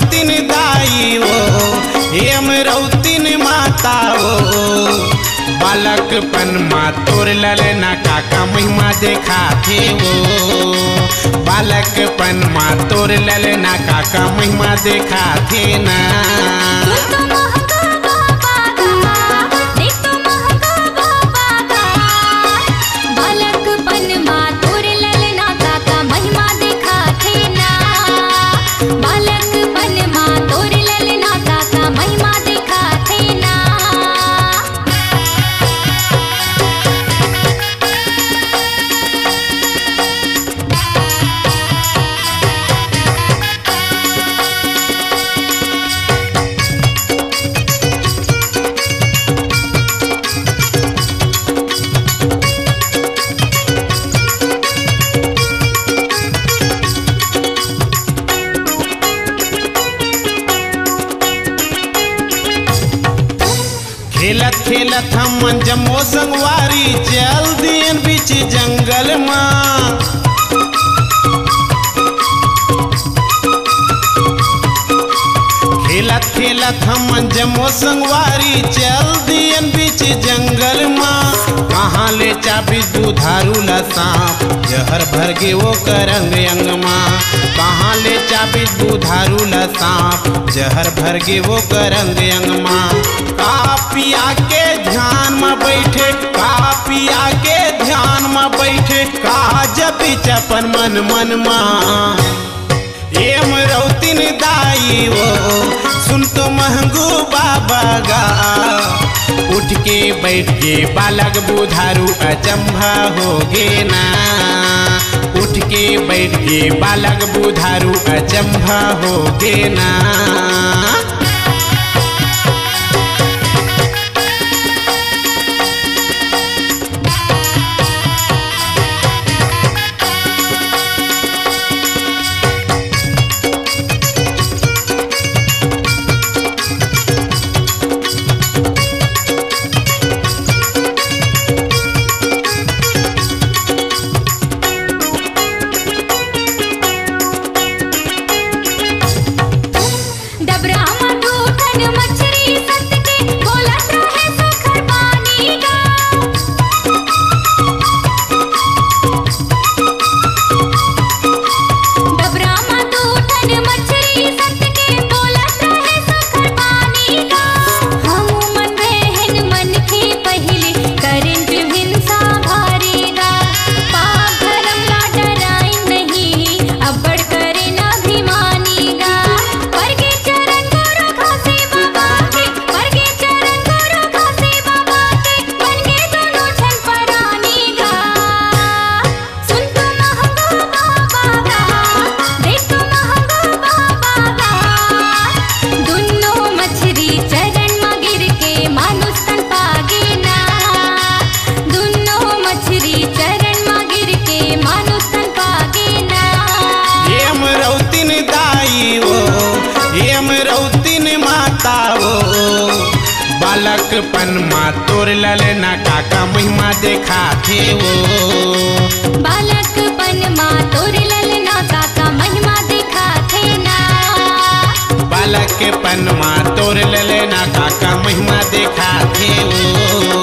रौतिन दाई वो एम रौतिन माता वो बालकपन माँ तोर ललना काका महिमा देखा थे वो बालकपन माँ तोर ललना काका महिमा देखा थे ना। खेलत खेलत हम जम्मो संगवारी चल दियन बीच जंगल माँ खेलत खेलत हम जम्मो संगवारी चल दियन बीच जंगल माँ कहाँ ले चाबी दुधारू ला सांप जहर भर गे वो करंग अंग माँ कहाँ ले चाबी दुधारू ला सांप जहर भर गे वो करंग अंग माँ कापिया के ध्यान में बैठे कापिया के ध्यान में बैठे का जब चपन मन मन माँ एम रौतिन दाई वो सुन तो महंगू बाबा गा उठ के बैठ के बालक बुधारू अचंभा हो गे ना उठ के बैठ के बालक बुधारू अचंभा हो गे ना। बालकपन माँ तोर ललना काका महिमा देखा थे वो बालकपन माँ तोर ललना काका महिमा देखा थे ना बालकपन माँ तोर ललना काका महिमा देखा थे वो।